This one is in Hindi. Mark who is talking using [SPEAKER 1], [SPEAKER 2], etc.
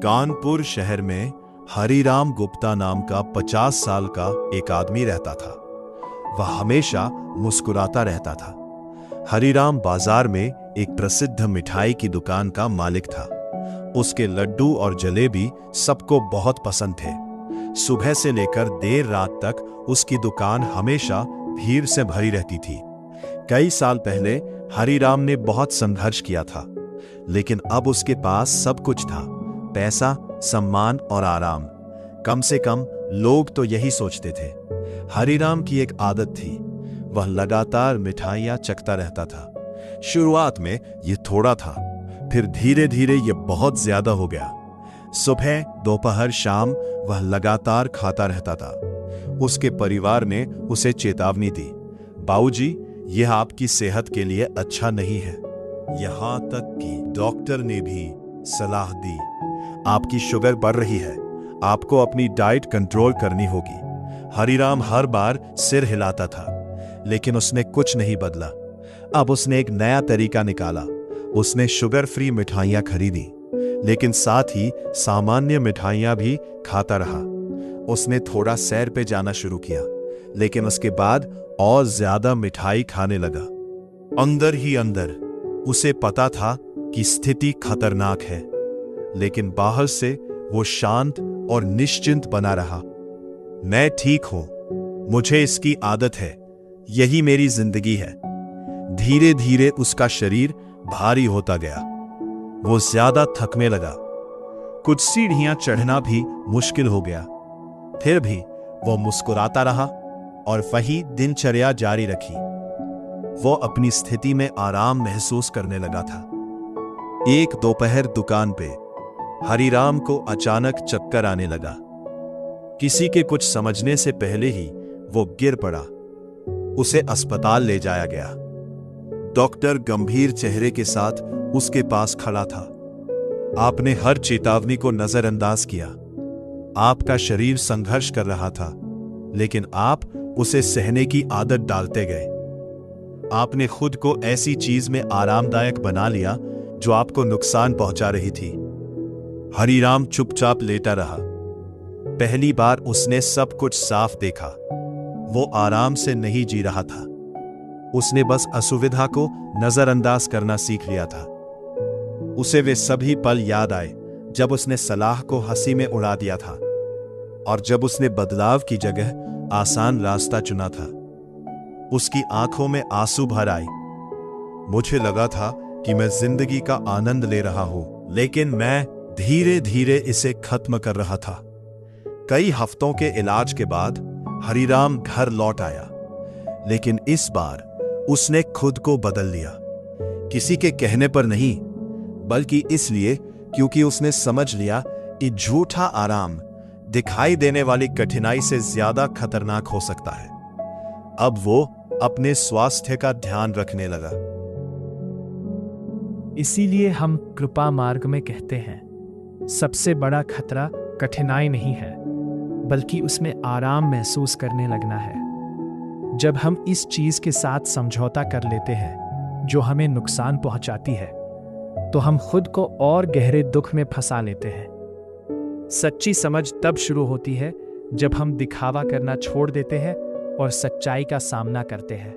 [SPEAKER 1] कानपुर शहर में हरिराम गुप्ता नाम का 50 साल का एक आदमी रहता था। वह हमेशा मुस्कुराता रहता था। हरिराम बाजार में एक प्रसिद्ध मिठाई की दुकान का मालिक था। उसके लड्डू और जलेबी सबको बहुत पसंद थे। सुबह से लेकर देर रात तक उसकी दुकान हमेशा भीड़ से भरी रहती थी। कई साल पहले हरिराम ने बहुत संघर्ष किया था, लेकिन अब उसके पास सब कुछ था, पैसा, सम्मान और आराम। कम से कम लोग तो यही सोचते थे। हरिराम की एक आदत थी, वह लगातार मिठाइयां चखता रहता था। शुरुआत में यह थोड़ा था, फिर धीरे धीरे यह बहुत ज्यादा हो गया। सुबह, दोपहर, शाम वह लगातार खाता रहता था। उसके परिवार ने उसे चेतावनी दी, बाबूजी, यह आपकी सेहत के लिए अच्छा नहीं है। यहां तक कि डॉक्टर ने भी सलाह दी, आपकी शुगर बढ़ रही है, आपको अपनी डाइट कंट्रोल करनी होगी। हरिराम हर बार सिर हिलाता था, लेकिन उसने कुछ नहीं बदला। अब उसने एक नया तरीका निकाला। उसने शुगर फ्री मिठाइयां खरीदी, लेकिन साथ ही सामान्य मिठाइयां भी खाता रहा। उसने थोड़ा सैर पे जाना शुरू किया, लेकिन उसके बाद और ज्यादा मिठाई खाने लगा। अंदर ही अंदर उसे पता था कि स्थिति खतरनाक है, लेकिन बाहर से वो शांत और निश्चिंत बना रहा। मैं ठीक हूं, मुझे इसकी आदत है, यही मेरी जिंदगी है। धीरे धीरे उसका शरीर भारी होता गया। वो ज्यादा थकने लगा। कुछ सीढ़ियां चढ़ना भी मुश्किल हो गया। फिर भी वो मुस्कुराता रहा और वही दिनचर्या जारी रखी। वो अपनी स्थिति में आराम महसूस करने लगा था। एक दोपहर दुकान पे हरिराम को अचानक चक्कर आने लगा। किसी के कुछ समझने से पहले ही वो गिर पड़ा। उसे अस्पताल ले जाया गया। डॉक्टर गंभीर चेहरे के साथ उसके पास खड़ा था। आपने हर चेतावनी को नजरअंदाज किया। आपका शरीर संघर्ष कर रहा था, लेकिन आप उसे सहने की आदत डालते गए। आपने खुद को ऐसी चीज में आरामदायक बना लिया जो आपको नुकसान पहुंचा रही थी। हरिराम चुपचाप लेटा रहा। पहली बार उसने सब कुछ साफ देखा। वो आराम से नहीं जी रहा था। उसने बस असुविधा को नजरअंदाज करना सीख लिया था। उसे वे सभी पल याद आए जब उसने सलाह को हंसी में उड़ा दिया था, और जब उसने बदलाव की जगह आसान रास्ता चुना था। उसकी आंखों में आंसू भर आए। मुझे लगा था कि मैं जिंदगी का आनंद ले रहा हूं, लेकिन मैं धीरे धीरे इसे खत्म कर रहा था। कई हफ्तों के इलाज के बाद हरिराम घर लौट आया, लेकिन इस बार उसने खुद को बदल लिया। किसी के कहने पर नहीं, बल्कि इसलिए क्योंकि उसने समझ लिया कि झूठा आराम दिखाई देने वाली कठिनाई से ज्यादा खतरनाक हो सकता है। अब वो अपने स्वास्थ्य का ध्यान रखने लगा।
[SPEAKER 2] इसीलिए हम कृपा मार्ग में कहते हैं, सबसे बड़ा खतरा कठिनाई नहीं है, बल्कि उसमें आराम महसूस करने लगना है। जब हम इस चीज के साथ समझौता कर लेते हैं जो हमें नुकसान पहुंचाती है, तो हम खुद को और गहरे दुख में फंसा लेते हैं। सच्ची समझ तब शुरू होती है जब हम दिखावा करना छोड़ देते हैं और सच्चाई का सामना करते हैं।